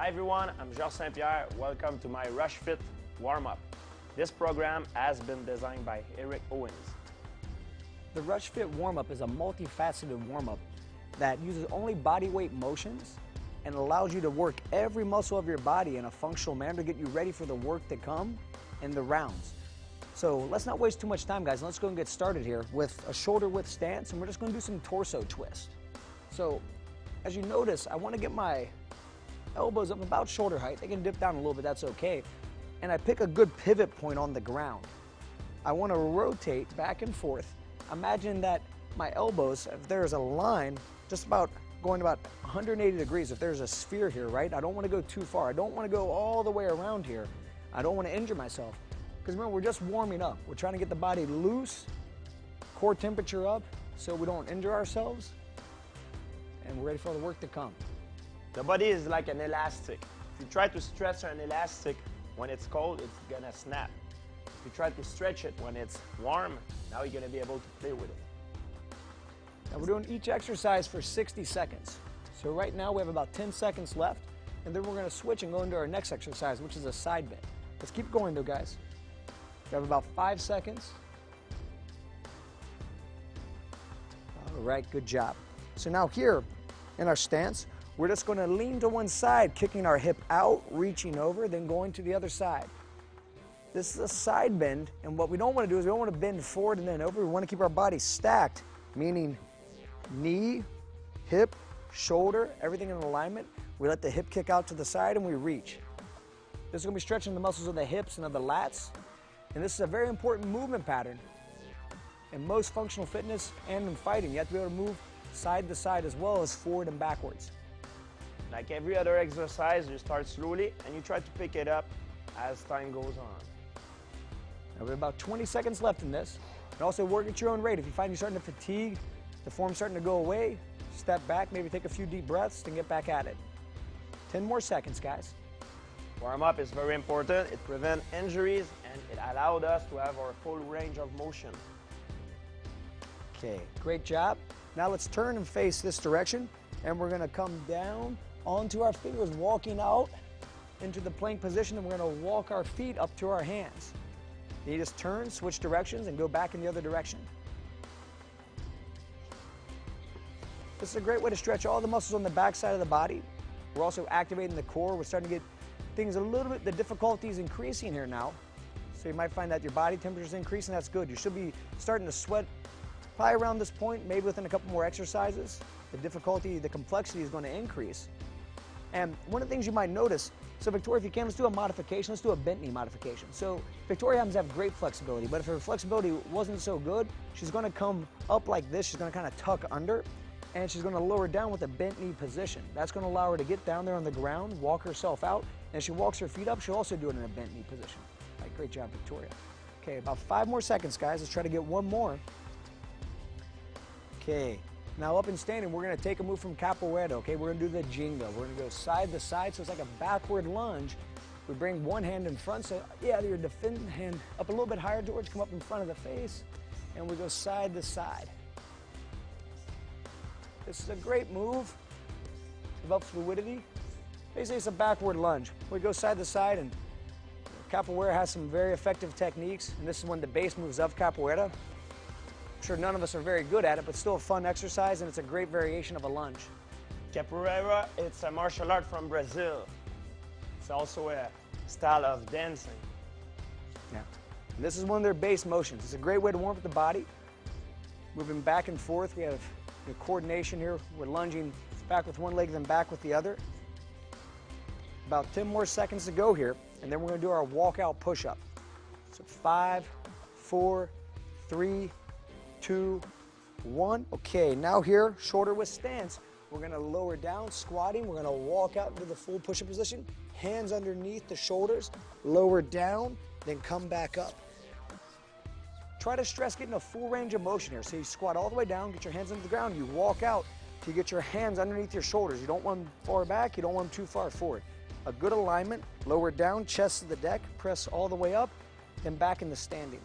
everyone, I'm Georges Saint-Pierre. Welcome to my Rushfit warm-up. This program has been designed by Eric Owens. The Rushfit warm-up is a multifaceted warm-up that uses only body weight motions and allows you to work every muscle of your body in a functional manner to get you ready for the work to come and the rounds. So let's not waste too much time, guys. Let's go and get started here with a shoulder width stance, and we're just going to do some torso twist. So as you notice, I want to get my elbows up about shoulder height. They can dip down a little bit, that's okay. And I pick a good pivot point on the ground. I want to rotate back and forth. Imagine that my elbows, if there's a line, just about going about 180 degrees, if there's a sphere here, right? I don't want to go too far. I don't want to go all the way around here. I don't want to injure myself. Because remember, we're just warming up. We're trying to get the body loose, core temperature up, so we don't injure ourselves, and we're ready for the work to come. The body is like an elastic. If you try to stretch an elastic when it's cold, it's gonna snap. If you try to stretch it when it's warm, now you're gonna be able to play with it. Now we're doing each exercise for 60 seconds. So right now we have about 10 seconds left, and then we're gonna switch and go into our next exercise, which is a side bend. Let's keep going though, guys. We have about 5 seconds. All right, good job. So now here in our stance, we're just going to lean to one side, kicking our hip out, reaching over, then going to the other side. This is a side bend, and what we don't want to do is we don't want to bend forward and then over. We want to keep our body stacked, meaning knee, hip, shoulder, everything in alignment. We let the hip kick out to the side and we reach. This is going to be stretching the muscles of the hips and of the lats, and this is a very important movement pattern. In most functional fitness and in fighting, you have to be able to move side to side as well as forward and backwards. Like every other exercise, you start slowly and you try to pick it up as time goes on. Now we have about 20 seconds left in this. And also work at your own rate. If you find you're starting to fatigue, the form's starting to go away, step back, maybe take a few deep breaths, and get back at it. 10 more seconds, guys. Warm-up is very important. It prevents injuries and it allowed us to have our full range of motion. Okay, great job. Now let's turn and face this direction, and we're gonna come down onto our fingers, walking out into the plank position, and we're going to walk our feet up to our hands. You just turn, switch directions, and go back in the other direction. This is a great way to stretch all the muscles on the back side of the body. We're also activating the core. We're starting to get things a little bit, the difficulty is increasing here now. So you might find that your body temperature is increasing. That's good. You should be starting to sweat probably around this point, maybe within a couple more exercises. The difficulty, the complexity is going to increase. And one of the things you might notice, so Victoria, if you can, let's do a modification. Let's do a bent knee modification. So Victoria happens to have great flexibility, but if her flexibility wasn't so good, she's going to come up like this. She's going to kind of tuck under, and she's going to lower down with a bent knee position. That's going to allow her to get down there on the ground, walk herself out, and as she walks her feet up, she'll also do it in a bent knee position. All right, great job, Victoria. Okay, about 5 more seconds, guys. Let's try to get one more. Okay. Now up and standing, we're going to take a move from Cauet, okay? We're going to do the jingo. We're going to go side to side, so it's like a backward lunge. We bring one hand in front, so yeah, your defending hand up a little bit higher, George, come up in front of the face, and we go side to side. This is a great move. Develops fluidity. Basically, it's a backward lunge. We go side to side, and Cauet has some very effective techniques, and this is one of the base moves of Cauet. I'm sure none of us are very good at it, but still a fun exercise, and it's a great variation of a lunge. Capoeira, it's a martial art from Brazil. It's also a style of dancing. Yeah. And this is one of their base motions. It's a great way to warm up the body. Moving back and forth. We have coordination here. We're lunging back with one leg, then back with the other. About 10 more seconds to go here, and then we're going to do our walkout push-up. So 5, 4, 3, 2, 1. Okay, now here, shoulder width stance. We're going to lower down, squatting. We're going to walk out into the full push-up position. Hands underneath the shoulders, lower down, then come back up. Try to stress getting a full range of motion here. So you squat all the way down, get your hands into the ground, you walk out till you get your hands underneath your shoulders. You don't want them far back, you don't want them too far forward. A good alignment, lower down, chest to the deck, press all the way up, then back into standing.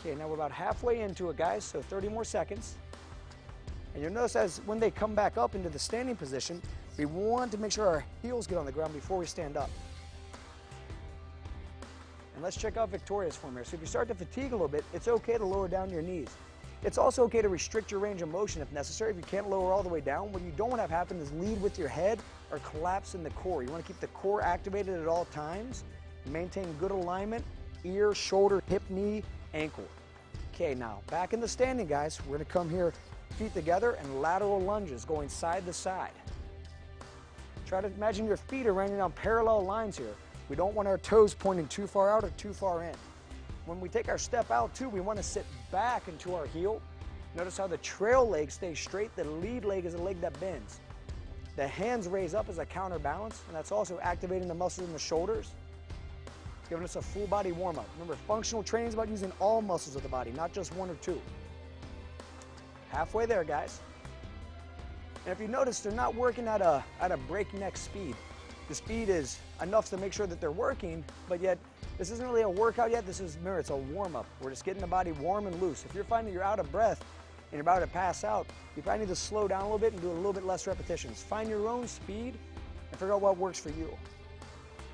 Okay, now we're about halfway into it, guys, so 30 more seconds. And you'll notice as when they come back up into the standing position, we want to make sure our heels get on the ground before we stand up. And let's check out Victoria's form here. So if you start to fatigue a little bit, it's okay to lower down your knees. It's also okay to restrict your range of motion if necessary. If you can't lower all the way down, what you don't want to have happen is lead with your head or collapse in the core. You want to keep the core activated at all times. Maintain good alignment, ear, shoulder, hip, knee, ankle. Okay, now back in the standing, guys. We're going to come here, feet together, and lateral lunges going side to side. Try to imagine your feet are running on parallel lines here. We don't want our toes pointing too far out or too far in. When we take our step out too, we want to sit back into our heel. Notice how the trail leg stays straight, the lead leg is a leg that bends. The hands raise up as a counterbalance, and that's also activating the muscles in the shoulders. It's giving us a full body warm-up. Remember, functional training is about using all muscles of the body, not just one or two. Halfway there, guys. And if you notice, they're not working at a breakneck speed. The speed is enough to make sure that they're working, but yet this isn't really a workout yet. Remember, it's a warm-up. We're just getting the body warm and loose. If you're finding you're out of breath and you're about to pass out, you probably need to slow down a little bit and do a little bit less repetitions. Find your own speed and figure out what works for you.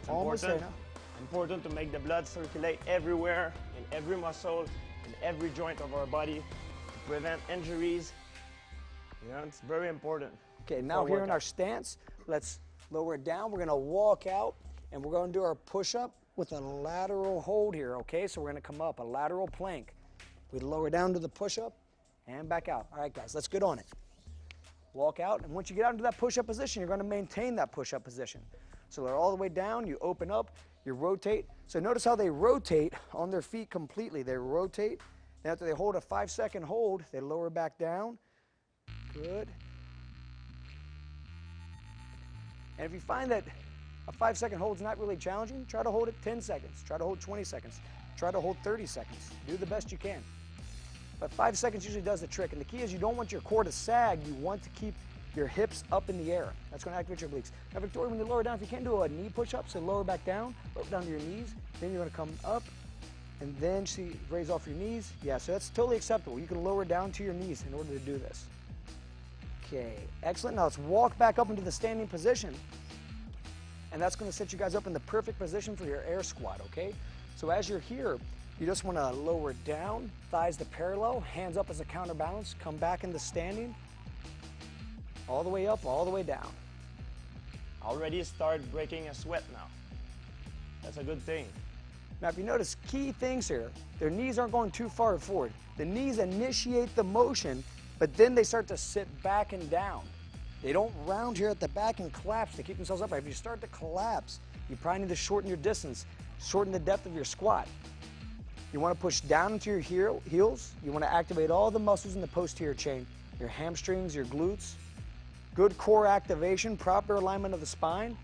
It's important to make the blood circulate everywhere, in every muscle, in every joint of our body, to prevent injuries. You know, it's very important. Okay, now here in our stance, let's lower it down. We're going to walk out, and we're going to do our push-up with a lateral hold here, okay? So we're going to come up, a lateral plank. We lower down to the push-up and back out. All right, guys, let's get on it. Walk out, and once you get out into that push-up position, you're going to maintain that push-up position. So they're all the way down, you open up, you rotate. So notice how they rotate on their feet completely. They rotate, and after they hold a 5-second hold, they lower back down. Good. And if you find that a 5-second hold is not really challenging, try to hold it 10 seconds. Try to hold 20 seconds. Try to hold 30 seconds. Do the best you can. But 5 seconds usually does the trick. And the key is you don't want your core to sag. You want to keep your hips up in the air. That's going to activate your obliques. Now, Victoria, when you lower down, if you can't do a knee push-up, so lower back down, lower down to your knees. Then you're going to come up, and then see, raise off your knees. Yeah, so that's totally acceptable. You can lower down to your knees in order to do this. Okay, excellent. Now let's walk back up into the standing position. And that's going to set you guys up in the perfect position for your air squat, okay? So as you're here, you just want to lower down, thighs to parallel, hands up as a counterbalance, come back into standing, all the way up, all the way down. Already start breaking a sweat now. That's a good thing. Now if you notice key things here, their knees aren't going too far forward. The knees initiate the motion, but then they start to sit back and down. They don't round here at the back and collapse to keep themselves upright. If you start to collapse, you probably need to shorten your distance, shorten the depth of your squat. You want to push down into your heels. You want to activate all the muscles in the posterior chain, your hamstrings, your glutes. Good core activation, proper alignment of the spine.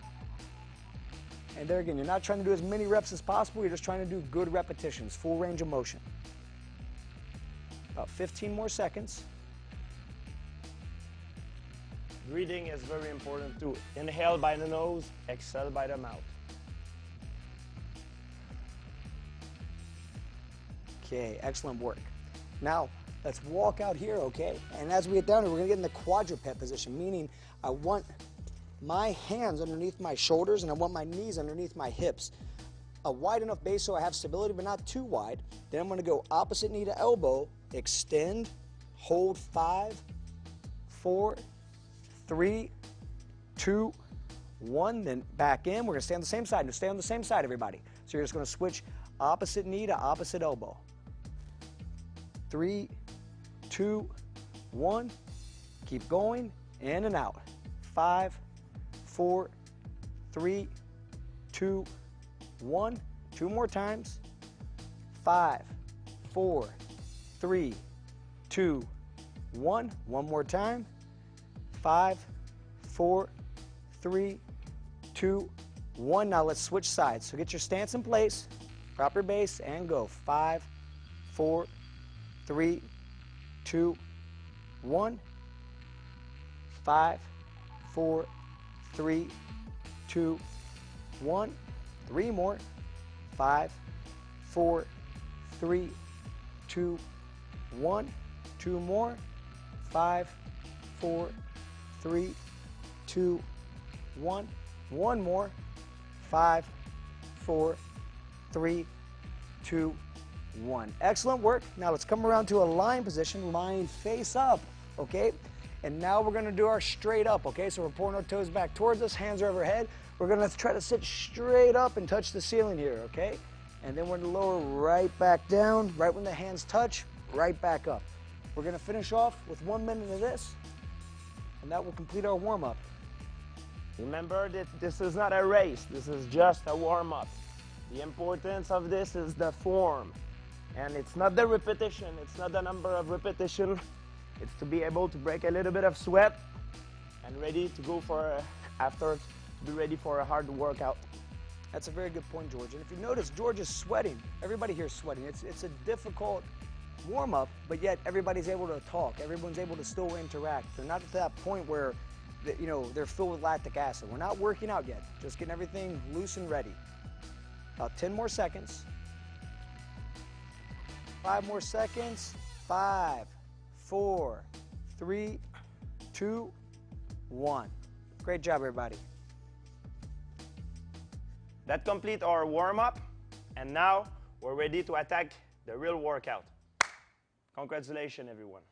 And there again, you're not trying to do as many reps as possible. You're just trying to do good repetitions, full range of motion. About 15 more seconds. Breathing is very important too. Inhale by the nose, exhale by the mouth. Okay, excellent work. Now, let's walk out here, okay? And as we get down here, we're gonna get in the quadruped position, meaning I want my hands underneath my shoulders and I want my knees underneath my hips. A wide enough base so I have stability, but not too wide. Then I'm gonna go opposite knee to elbow, extend, hold 5, 4, 3, 2, 1, then back in. We're gonna stay on the same side. Just stay on the same side, everybody. So you're just gonna switch opposite knee to opposite elbow. 3, 2, 1. Keep going, in and out. 5, 4, 3, 2, 1. 2 more times. 5, 4, 3, 2, 1. One more time. 5, 4, 3, 2, 1. Now let's switch sides. So get your stance in place, proper base, and go. 5, 4, 3, 2, 1. 5, 4, 3, 2, 1. 3 more. 5, 4, 3, 2, 1. 2 more. 5, 4, 3, 2, 1. One more. 5, 4, 3, 2, 1. Excellent work. Now let's come around to a lying position, lying face up, okay? And now we're gonna do our straight up, okay? So we're pulling our toes back towards us, hands are overhead. We're gonna try to sit straight up and touch the ceiling here, okay? And then we're gonna lower right back down, right when the hands touch, right back up. We're gonna finish off with 1 minute of this, and that will complete our warm-up. Remember that this is not a race, this is just a warm-up. The importance of this is the form. And it's not the repetition, it's not the number of repetition. It's to be able to break a little bit of sweat and ready to go for, after, to be ready for a hard workout. That's a very good point, George. And if you notice, George is sweating. Everybody here is sweating. It's a difficult warm-up, but yet everybody's able to talk. Everyone's able to still interact. They're not at that point where, you know, they're filled with lactic acid. We're not working out yet. Just getting everything loose and ready. About 10 more seconds. 5 more seconds. 5, 4, 3, 2, 1. Great job, everybody. That completes our warm-up, and now we're ready to attack the real workout. Congratulations, everyone.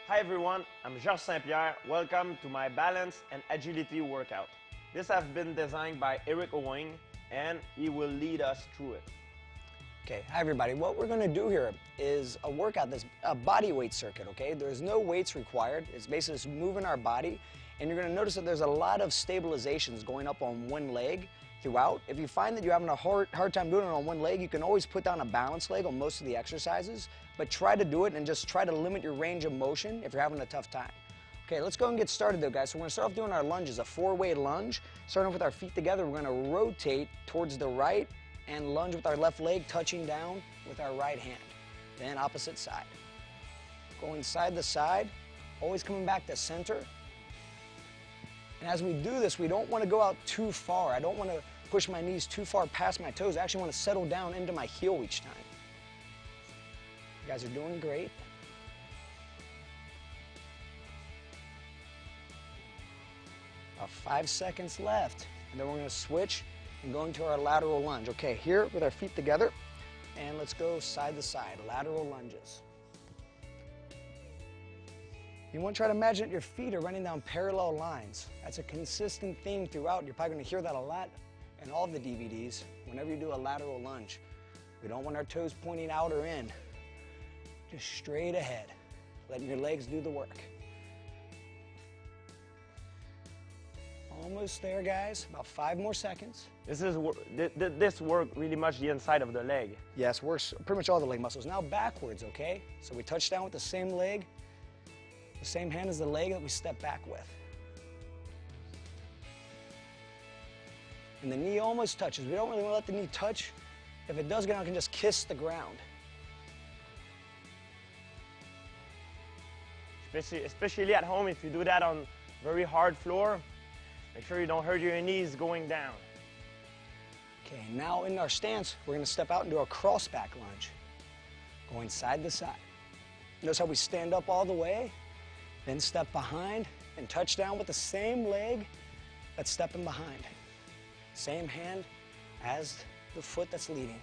Hi everyone, I'm Georges Saint-Pierre. Welcome to my balance and agility workout. This has been designed by Eric Owing, and he will lead us through it. Okay, hi everybody. What we're gonna do here is a workout that's a body weight circuit, okay? There's no weights required. It's basically just moving our body, and you're gonna notice that there's a lot of stabilizations going up on one leg throughout. If you find that you're having a hard time doing it on one leg, you can always put down a balance leg on most of the exercises, but try to do it and just try to limit your range of motion if you're having a tough time. Okay, let's go and get started though, guys. So we're gonna start off doing our lunges, a 4-way lunge. Starting off with our feet together, we're gonna rotate towards the right and lunge with our left leg, touching down with our right hand. Then opposite side. Going side to side, always coming back to center. And as we do this, we don't want to go out too far. I don't want to push my knees too far past my toes. I actually want to settle down into my heel each time. You guys are doing great. About 5 seconds left. And then we're going to switch and go into our lateral lunge. Okay, here with our feet together. And let's go side to side, lateral lunges. You want to try to imagine that your feet are running down parallel lines. That's a consistent theme throughout. You're probably going to hear that a lot in all the DVDs whenever you do a lateral lunge. We don't want our toes pointing out or in. Just straight ahead, letting your legs do the work. Almost there, guys. About 5 more seconds. This work really much the inside of the leg. Yes, works pretty much all the leg muscles. Now backwards, okay? So we touch down with the same leg, the same hand as the leg that we step back with. And the knee almost touches. We don't really want to let the knee touch. If it does get out, it can just kiss the ground. Especially at home, if you do that on very hard floor, make sure you don't hurt your knees going down. Okay, now in our stance, we're going to step out and do a cross back lunge, going side to side. Notice how we stand up all the way, then step behind and touch down with the same leg that's stepping behind. Same hand as the foot that's leading.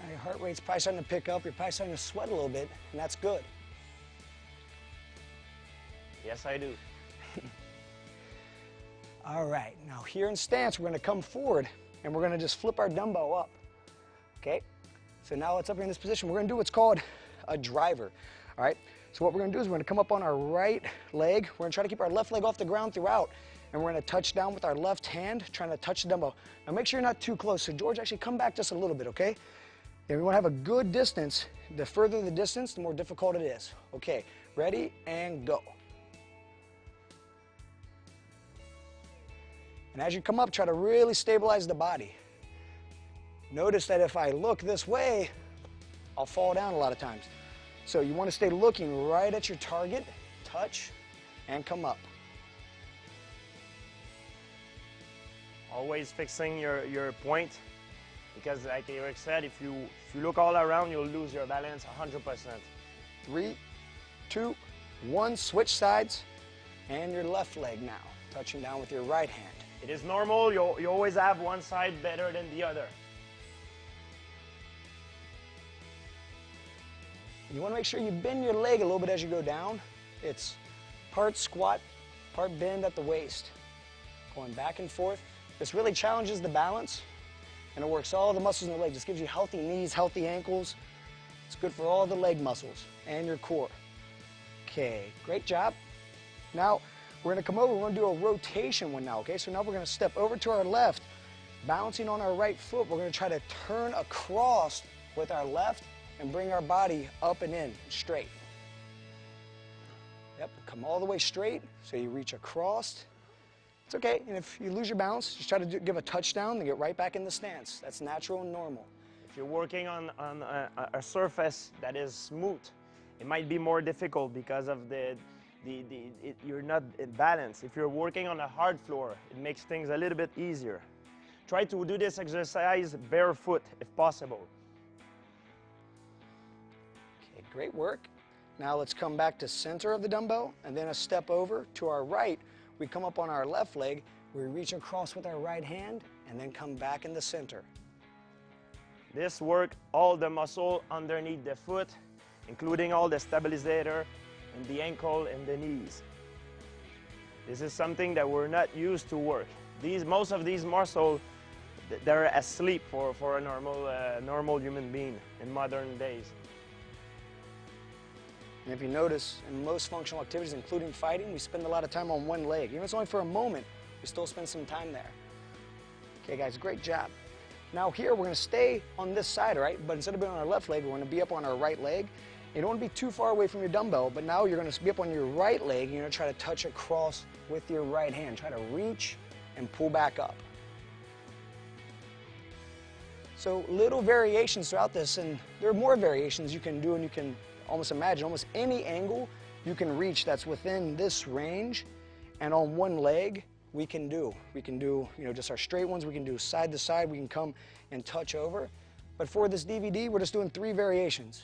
Now your heart rate's probably starting to pick up, you're probably starting to sweat a little bit, and that's good. Yes, I do. All right, now here in stance, we're gonna come forward and we're gonna just flip our dumbbell up, okay? So now it's up here in this position. We're gonna do what's called a driver, all right? So what we're gonna do is we're gonna come up on our right leg. We're gonna try to keep our left leg off the ground throughout, and we're gonna touch down with our left hand, trying to touch the dumbbell. Now make sure you're not too close. So George, actually come back just a little bit, okay? And we wanna have a good distance. The further the distance, the more difficult it is. Okay, ready and go. And as you come up, try to really stabilize the body. Notice that if I look this way, I'll fall down a lot of times. So you want to stay looking right at your target, touch, and come up. Always fixing your point, because like Eric said, if you look all around, you'll lose your balance 100%. 3, 2, 1, switch sides, and your left leg now, touching down with your right hand. It is normal, you always have one side better than the other. You want to make sure you bend your leg a little bit as you go down. It's part squat, part bend at the waist. Going back and forth. This really challenges the balance, and it works all the muscles in the leg. Just gives you healthy knees, healthy ankles. It's good for all the leg muscles and your core. Okay, great job. Now, we're going to come over, we're going to do a rotation one now, okay? So now we're going to step over to our left, balancing on our right foot. We're going to try to turn across with our left and bring our body up and in, straight. Yep, come all the way straight, so you reach across. It's okay, and if you lose your balance, just try to give a touchdown and get right back in the stance. That's natural and normal. If you're working on a surface that is smooth, it might be more difficult because of you're not in balance. If you're working on a hard floor, it makes things a little bit easier. Try to do this exercise barefoot if possible. Okay, great work. Now let's come back to center of the dumbbell, and then a step over to our right. We come up on our left leg, we reach across with our right hand, and then come back in the center. This work all the muscle underneath the foot, including all the stabilizer and the ankle and the knees. This is something that we're not used to work. Most of these muscles, they're asleep for a normal human being in modern days. And if you notice, in most functional activities, including fighting, we spend a lot of time on one leg. Even if it's only for a moment, we still spend some time there. Okay, guys, great job. Now here, we're going to stay on this side, all right? But instead of being on our left leg, we're going to be up on our right leg. You don't want to be too far away from your dumbbell, but now you're going to be up on your right leg, and you're going to try to touch across with your right hand. Try to reach and pull back up. So little variations throughout this, and there are more variations you can do, and you can almost imagine almost any angle you can reach that's within this range, and on one leg we can do, just our straight ones. We can do side to side. We can come and touch over. But for this DVD, we're just doing 3 variations.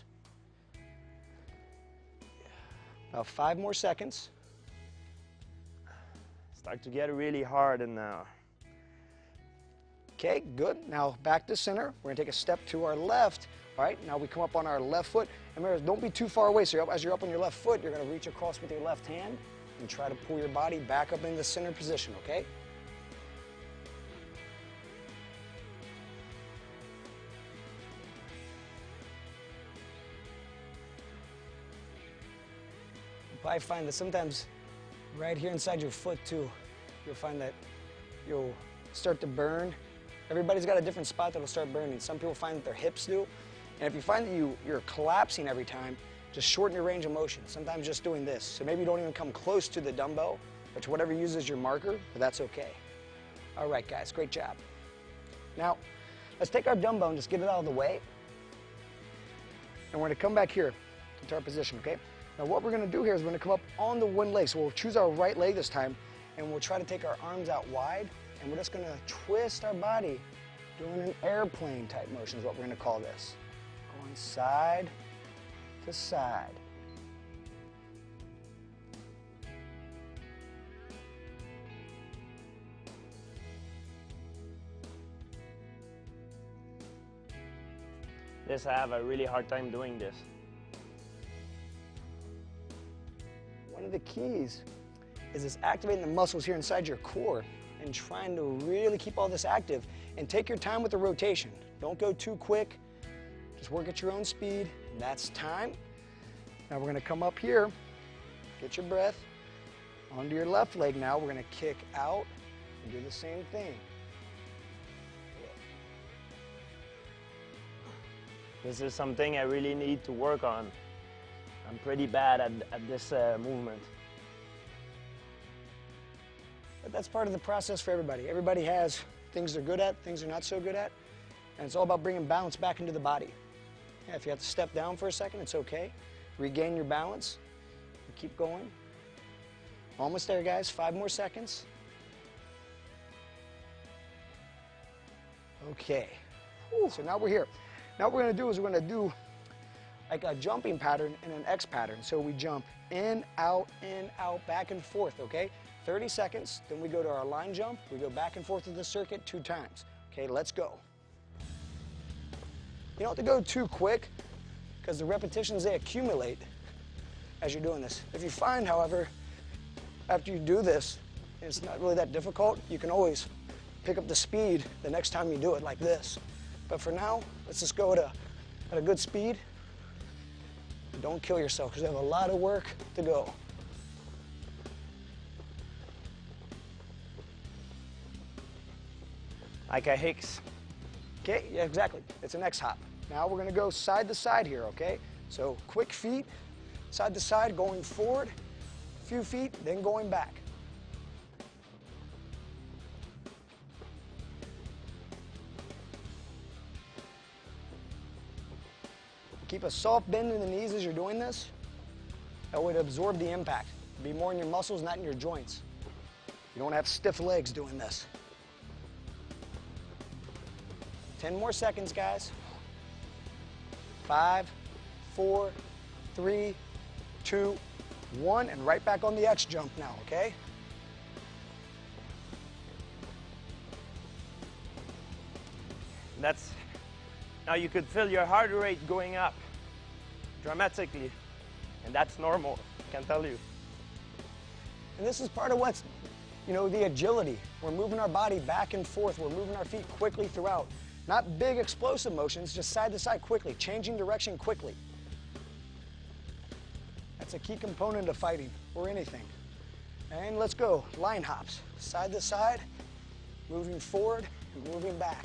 About 5 more seconds. Start to get really hard and now. Okay, good. Now back to center. We're going to take a step to our left. All right, now we come up on our left foot. And remember, don't be too far away. So as you're up on your left foot, you're going to reach across with your left hand and try to pull your body back up into the center position, okay? You'll probably find that sometimes right here inside your foot too, you'll find that you'll start to burn. Everybody's got a different spot that'll start burning. Some people find that their hips do. And if you find that you're collapsing every time, just shorten your range of motion. Sometimes just doing this. So maybe you don't even come close to the dumbbell, but whatever you use as your marker, but that's okay. All right, guys, great job. Now, let's take our dumbbell and just get it out of the way. And we're gonna come back here into our position, okay? Now what we're gonna do here is we're gonna come up on the one leg. So we'll choose our right leg this time, and we'll try to take our arms out wide, and we're just gonna twist our body, doing an airplane type motion is what we're gonna call this. Going side to side. I have a really hard time doing this. One of the keys is this activating the muscles here inside your core and trying to really keep all this active, and take your time with the rotation. Don't go too quick. Just work at your own speed. That's time. Now we're going to come up here, get your breath, onto your left leg now. We're going to kick out and do the same thing. This is something I really need to work on. I'm pretty bad at this movement. But that's part of the process for everybody. Everybody has things they're good at, things they're not so good at, and it's all about bringing balance back into the body. Yeah, if you have to step down for a second, it's okay. Regain your balance and keep going. Almost there, guys. 5 more seconds. Okay. Whew, so now we're here. Now what we're going to do is we're going to do like a jumping pattern and an X pattern. So we jump in, out, back and forth, okay? 30 seconds, then we go to our line jump. We go back and forth to the circuit 2 times. Okay, let's go. You don't have to go too quick because the repetitions, they accumulate as you're doing this. If you find, however, after you do this, it's not really that difficult, you can always pick up the speed the next time you do it like this. But for now, let's just go at a good speed. Don't kill yourself because you have a lot of work to go. Like a Hicks. Okay, yeah, exactly. It's an X hop. Now we're going to go side to side here, okay? So quick feet, side to side, going forward, a few feet, then going back. Keep a soft bend in the knees as you're doing this. That way to absorb the impact. Be more in your muscles, not in your joints. You don't have stiff legs doing this. 10 more seconds, guys. 5, 4, 3, 2, 1, and right back on the X jump now, okay? Now you could feel your heart rate going up dramatically, and that's normal, I can tell you. And this is part of what's, you know, the agility. We're moving our body back and forth. We're moving our feet quickly throughout. Not big explosive motions, just side to side quickly, changing direction quickly. That's a key component of fighting or anything. And let's go, line hops, side to side, moving forward and moving back.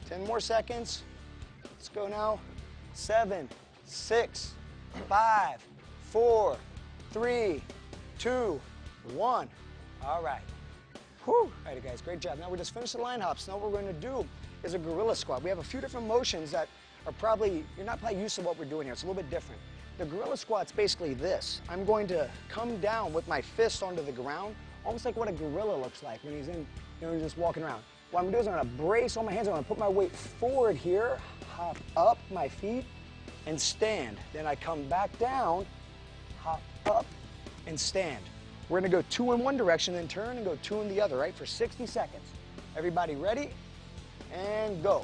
Ten more seconds. Let's go now. 7, 6, 5, 4, 3, 2, 1. All right. Whew. All right, guys, great job. Now we just finished the line hops. Now what we're going to do is a gorilla squat. We have a few different motions that are you're not probably used to what we're doing here. It's a little bit different. The gorilla squat's basically this. I'm going to come down with my fist onto the ground, almost like what a gorilla looks like when he's just walking around. What I'm going to do is I'm going to brace all my hands. I'm going to put my weight forward here, hop up my feet, and stand. Then I come back down, hop up, and stand. We're going to go 2 in one direction, then turn and go 2 in the other, right, for 60 seconds. Everybody ready? And go.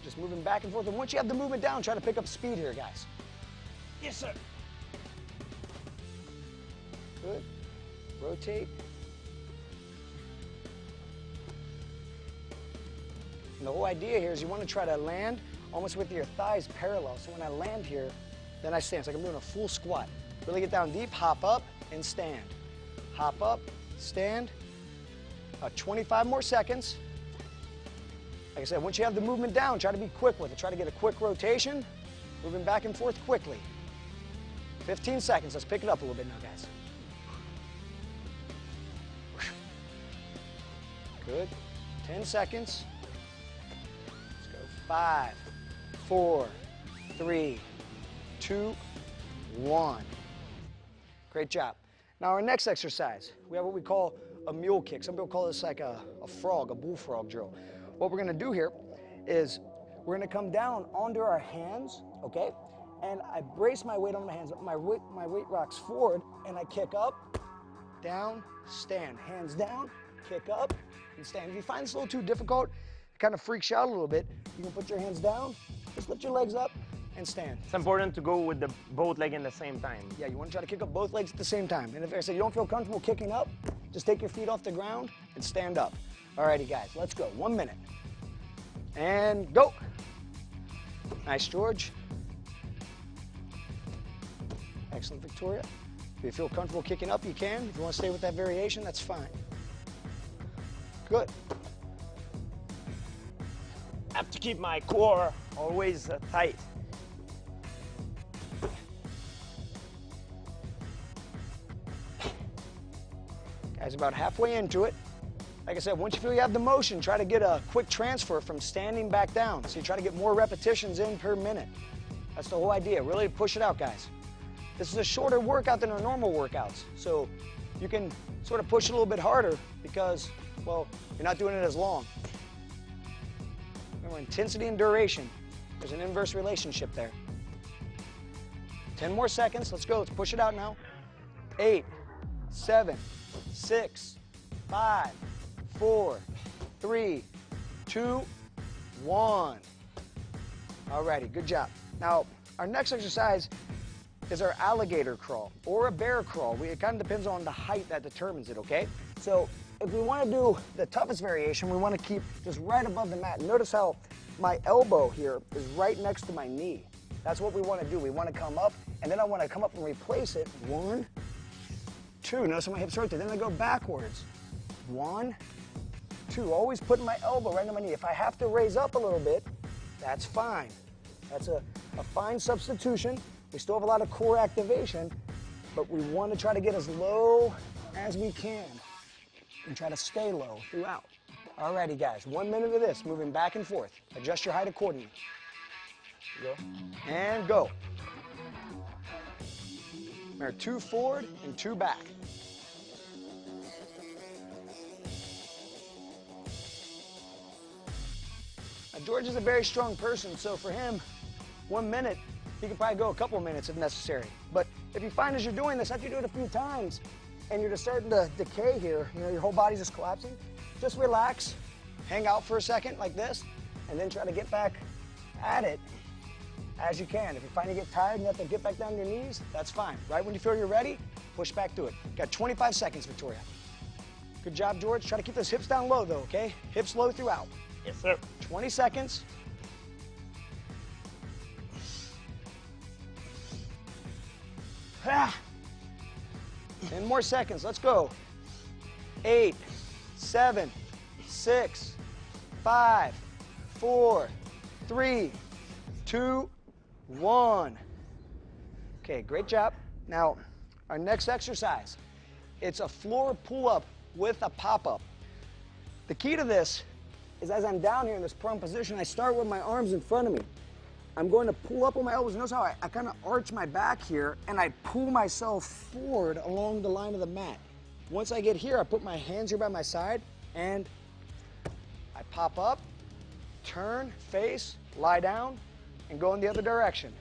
Just moving back and forth. And once you have the movement down, try to pick up speed here, guys. Yes, sir. Good. Rotate. And the whole idea here is you want to try to land almost with your thighs parallel. So when I land here, then I stand. It's like I'm doing a full squat. Really get down deep, hop up, and stand. Hop up, stand. 25 more seconds. Like I said, once you have the movement down, try to be quick with it. Try to get a quick rotation, moving back and forth quickly. 15 seconds. Let's pick it up a little bit now, guys. Good. 10 seconds. Let's go. 5, 4, 3, 2, 1. Great job. Now our next exercise, we have what we call a mule kick. Some people call this like a frog, a bullfrog drill. What we're going to do here is we're going to come down onto our hands, okay? And I brace my weight on my hands. My weight rocks forward, and I kick up, down, stand. Hands down, kick up, and stand. If you find this a little too difficult, it kind of freaks you out a little bit, you can put your hands down, just lift your legs up, and stand. It's important to go with the both legs in the same time. Yeah, you want to try to kick up both legs at the same time. And if I say you don't feel comfortable kicking up, just take your feet off the ground and stand up. Alrighty, guys, let's go. 1 minute. And go. Nice, George. Excellent, Victoria. If you feel comfortable kicking up, you can. If you want to stay with that variation, that's fine. Good. I have to keep my core always tight. Guys, about halfway into it. Like I said, once you feel you have the motion, try to get a quick transfer from standing back down. So you try to get more repetitions in per minute. That's the whole idea, really push it out, guys. This is a shorter workout than our normal workouts. So you can sort of push it a little bit harder because, well, you're not doing it as long. Remember, intensity and duration, there's an inverse relationship there. 10 more seconds, let's go, let's push it out now. 8, 7, 6, 5, 4, 3, 2, 1. Alrighty, good job. Now, our next exercise is our alligator crawl or a bear crawl. It kind of depends on the height that determines it, okay? So if we want to do the toughest variation, we want to keep just right above the mat. Notice how my elbow here is right next to my knee. That's what we want to do. We want to come up, and then I want to come up and replace it. 1, 2. Notice how my hips right there. Then I go backwards. 1, 2. Always putting my elbow right on my knee. If I have to raise up a little bit, that's fine. That's a fine substitution. We still have a lot of core activation, but we want to try to get as low as we can and try to stay low throughout. Alrighty, guys, 1 minute of this, moving back and forth. Adjust your height accordingly. Go. And go. Remember, 2 forward and 2 back. Now, George is a very strong person, so for him, 1 minute, he could probably go a couple minutes if necessary. But if you find as you're doing this, after you do it a few times, and you're just starting to decay here, you know, your whole body's just collapsing, just relax, hang out for a second like this, and then try to get back at it as you can. If you find you get tired and you have to get back down to your knees, that's fine. Right when you feel you're ready, push back to it. Got 25 seconds, Victoria. Good job, George. Try to keep those hips down low, though, okay? Hips low throughout. Yes, sir. 20 seconds. Ah. 10 more seconds. Let's go. 8, 7, 6, 5, 4, 3, 2, 1. Okay, great job. Now, our next exercise, it's a floor pull-up with a pop-up. The key to this is as I'm down here in this prone position, I start with my arms in front of me. I'm going to pull up with my elbows. Notice how I kind of arch my back here, and I pull myself forward along the line of the mat. Once I get here, I put my hands here by my side, and I pop up, turn, face, lie down, and go in the other direction.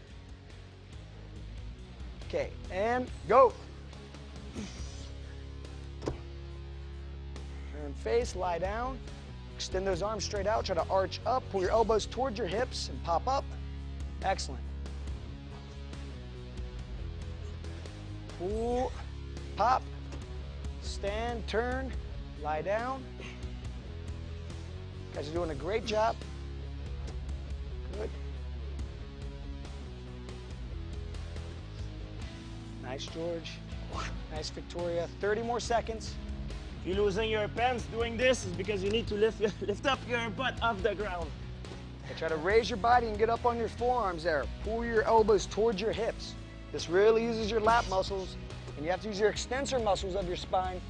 Okay, and go. Turn, face, lie down. Extend those arms straight out. Try to arch up. Pull your elbows towards your hips and pop up. Excellent. Pull, pop, stand, turn, lie down. You guys are doing a great job. Good. Nice, George. Nice, Victoria. 30 more seconds. If you're losing your pants doing this, is because you need to lift up your butt off the ground. Okay, try to raise your body and get up on your forearms there. Pull your elbows towards your hips. This really uses your lat muscles, and you have to use your extensor muscles of your spine,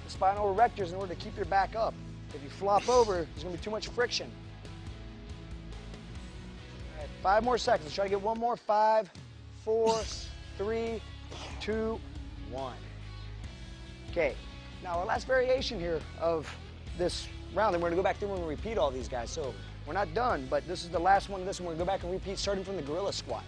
the spinal erectors, in order to keep your back up. If you flop over, there's going to be too much friction. All right, 5 more seconds. Let's try to get one more. 5, 4, 3, 2, 1. Okay. Now, our last variation here of this round, and we're going to go back through and repeat all these guys. So we're not done, but this is the last one of this, and we're going to go back and repeat starting from the gorilla squat.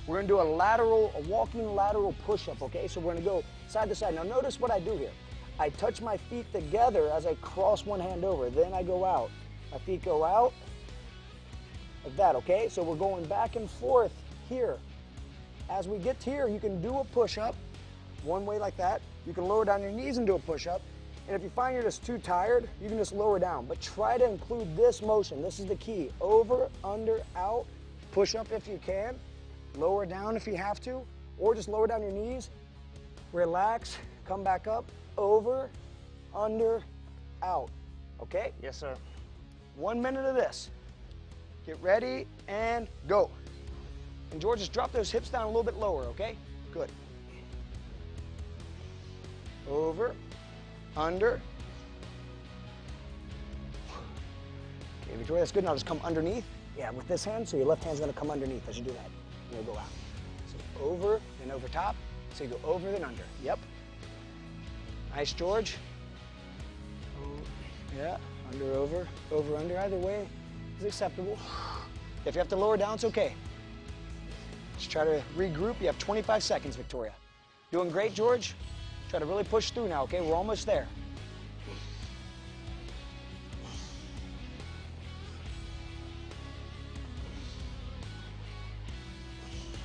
We're going to do a walking lateral push-up, okay? So we're going to go side to side. Now, notice what I do here. I touch my feet together as I cross one hand over. Then I go out. My feet go out like that, okay? So we're going back and forth here. As we get here, you can do a push-up one way like that. You can lower down your knees and do a push-up. And if you find you're just too tired, you can just lower down. But try to include this motion. This is the key. Over, under, out, push-up if you can. Lower down if you have to. Or just lower down your knees. Relax. Come back up. Over, under, out. Okay? Yes, sir. 1 minute of this. Get ready and go. And George, just drop those hips down a little bit lower, okay? Good. Over, under. Okay, Victoria, that's good. Now just come underneath. Yeah, with this hand, so your left hand's gonna come underneath as you do that. You'll go out. So over, then over top. So you go over, then under. Yep. Nice, George. Yeah, under, over, under. Either way is acceptable. If you have to lower down, it's okay. Just try to regroup. You have 25 seconds, Victoria. Doing great, George. Try to really push through now, okay? We're almost there.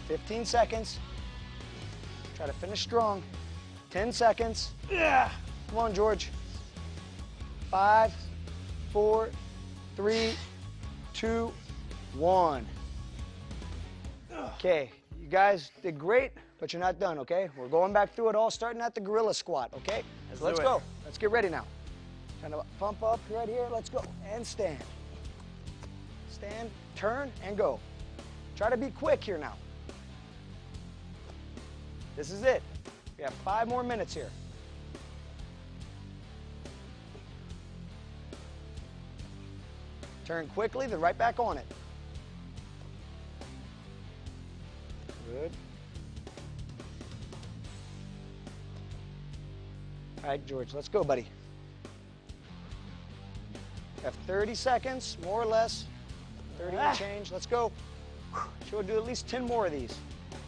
$15 seconds. Try to finish strong. 10 seconds. Yeah. Come on, George. 5, 4, 3, 2, 1. Okay, you guys did great, but you're not done, okay? We're going back through it all, starting at the gorilla squat, okay? So let's go. Let's get ready now. Trying to pump up right here. Let's go. And stand. Stand, turn, and go. Try to be quick here now. This is it. We have 5 more minutes here. Turn quickly, then right back on it. Good. All right, George, let's go, buddy. You have 30 seconds, more or less. 30 and change. Let's go. We'll do at least 10 more of these.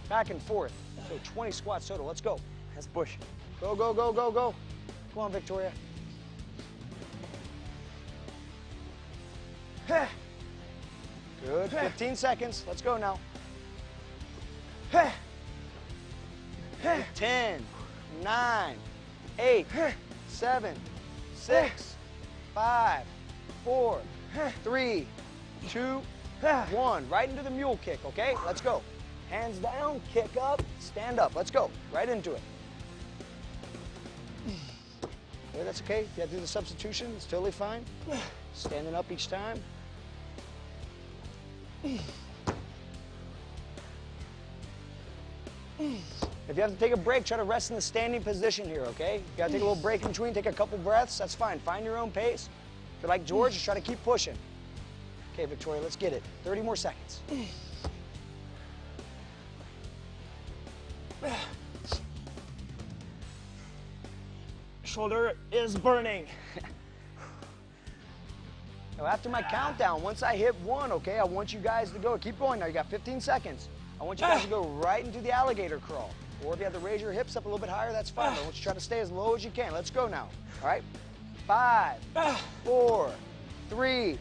Back and forth. So 20 squats total. Let's go. Let's push. Go, go, go, go, go. Come on, Victoria. Good. 15 seconds. Let's go now. 10, 9, 8, 7, 6, 5, 4, 3, 2, 1. Right into the mule kick, okay? Let's go. Hands down, kick up, stand up. Let's go. Right into it. Okay, that's okay. If you have to do the substitution, it's totally fine. Standing up each time. If you have to take a break, try to rest in the standing position here, okay? You gotta take a little break in between, take a couple breaths, that's fine. Find your own pace. If you're like George, just try to keep pushing. Okay, Victoria, let's get it. 30 more seconds. Shoulder is burning. Now, after my countdown, once I hit 1, okay, I want you guys to go. Keep going now. You got 15 seconds. I want you guys to go right into the alligator crawl. Or if you have to raise your hips up a little bit higher, that's fine. But I want you to try to stay as low as you can. Let's go now. All right? 5, 4, 3,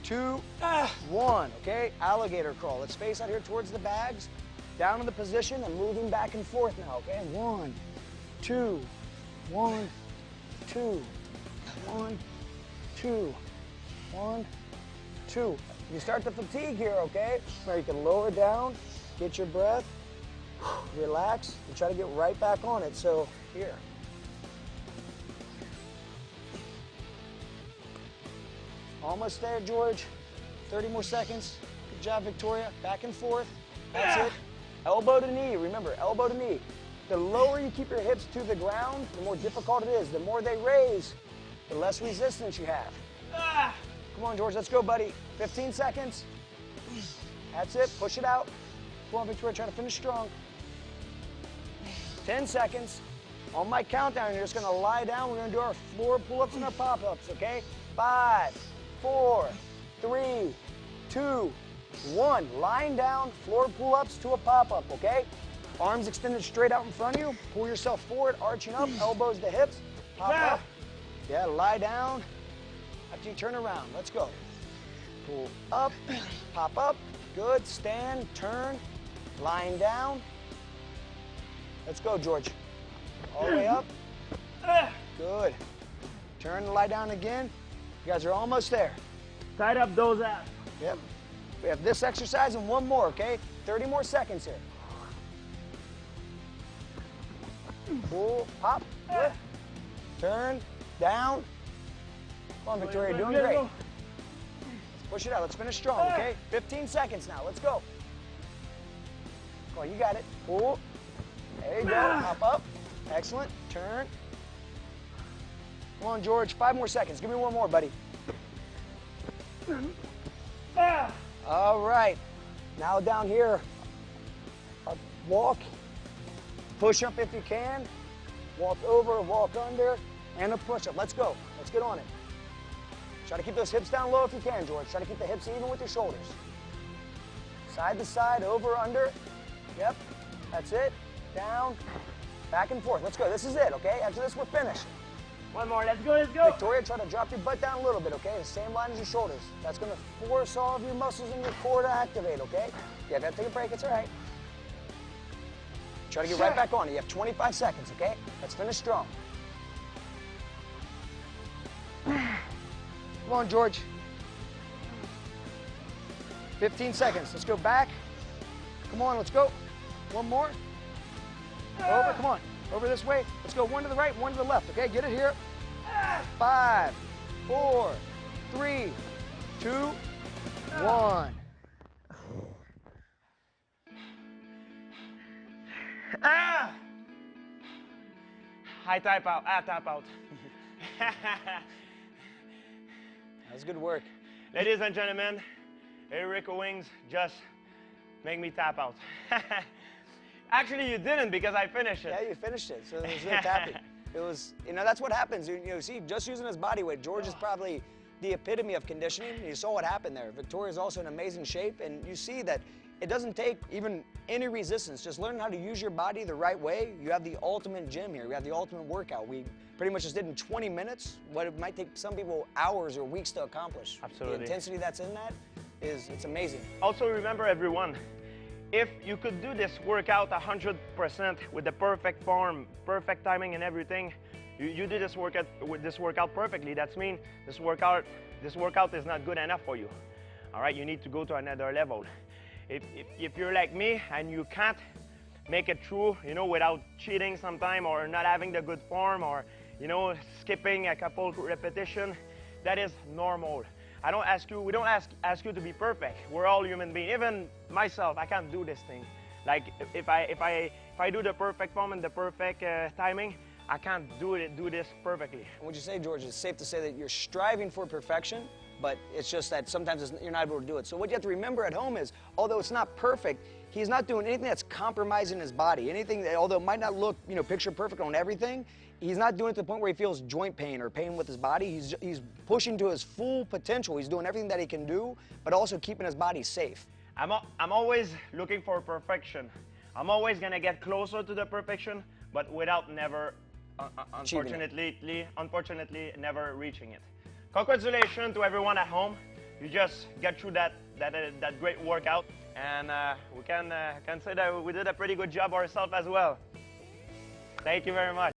2, 1. Okay? Alligator crawl. Let's face out here towards the bags. Down in the position and moving back and forth now. Okay? 1, 2, 1, 2, 1, 2, 1, 2. You start to fatigue here, okay? Where you can lower down, get your breath, relax, and try to get right back on it. So here. Almost there, George. 30 more seconds. Good job, Victoria. Back and forth. That's it. Elbow to knee. Remember, elbow to knee. The lower you keep your hips to the ground, the more difficult it is. The more they raise, the less resistance you have. Come on, George. Let's go, buddy. 15 seconds. That's it. Push it out. Come on, Victoria. Try to finish strong. 10 seconds. On my countdown, you're just going to lie down. We're going to do our floor pull-ups and our pop-ups, okay? 5, 4, 3, 2, 1. Lying down, floor pull-ups to a pop-up, okay? Arms extended straight out in front of you. Pull yourself forward, arching up, elbows to hips. Pop up. Yeah, lie down. After you turn around, let's go. Pull up, pop up. Good. Stand, turn, lying down. Let's go, George. All the way up. Good. Turn and lie down again. You guys are almost there. Tight up those abs. Yep. We have this exercise and one more, okay? 30 more seconds here. Pull, pop, lift, turn, down. Come on, Victoria, you're doing great. Let's push it out. Let's finish strong, okay? 15 seconds now. Let's go. Come on, you got it. Pull. There you go. Pop up. Excellent. Turn. Come on, George, 5 more seconds. Give me one more, buddy. All right, now down here, a walk, push up if you can, walk over, walk under, and a push up. Let's go, let's get on it. Try to keep those hips down low if you can, George. Try to keep the hips even with your shoulders. Side to side, over, under. Yep, that's it. Down, back and forth. Let's go, this is it, okay? After this, we're finished. One more, let's go, let's go. Victoria, try to drop your butt down a little bit, okay? The same line as your shoulders. That's gonna force all of your muscles in your core to activate, okay? Yeah, gotta take a break, it's all right. Try to get right back on it. You have 25 seconds, okay? Let's finish strong. Come on, George. 15 seconds, let's go back. Come on, let's go. One more. Over, come on. Over this way. Let's go one to the right, one to the left. Okay, get it here. 5, 4, 3, 2, 1. I type out. Tap out. That was good work. Ladies and gentlemen, Erica Wings just make me tap out. Actually, you didn't because I finished it. Yeah, you finished it, so there was no tapping. It was, you know, that's what happens. You know, see, just using his body weight, George is probably the epitome of conditioning. You saw what happened there. Victoria's also in amazing shape, and you see that it doesn't take even any resistance. Just learn how to use your body the right way. You have the ultimate gym here. You have the ultimate workout. We pretty much just did in 20 minutes what it might take some people hours or weeks to accomplish. Absolutely. The intensity that's in that it's amazing. Also remember, everyone, if you could do this workout 100% with the perfect form, perfect timing and everything, you do this workout perfectly. That means this workout is not good enough for you. All right, you need to go to another level. If you're like me and you can't make it through, you know, without cheating sometime or not having the good form or, you know, skipping a couple repetitions, that is normal. We don't ask you to be perfect. We're all human beings. Even myself, I can't do this thing. Like if I do the perfect form and the perfect timing, I can't do this perfectly. And would you say, George, it's safe to say that you're striving for perfection, but it's just that sometimes you're not able to do it. So what you have to remember at home is, although it's not perfect, he's not doing anything that's compromising his body. Anything that, although it might not look, you know, picture perfect on everything, he's not doing it to the point where he feels joint pain or pain with his body. He's pushing to his full potential. He's doing everything that he can do, but also keeping his body safe. I'm always looking for perfection. I'm always gonna get closer to the perfection, but without never, unfortunately, never reaching it. Congratulations to everyone at home. You just get through that great workout, and we can say that we did a pretty good job ourselves as well. Thank you very much.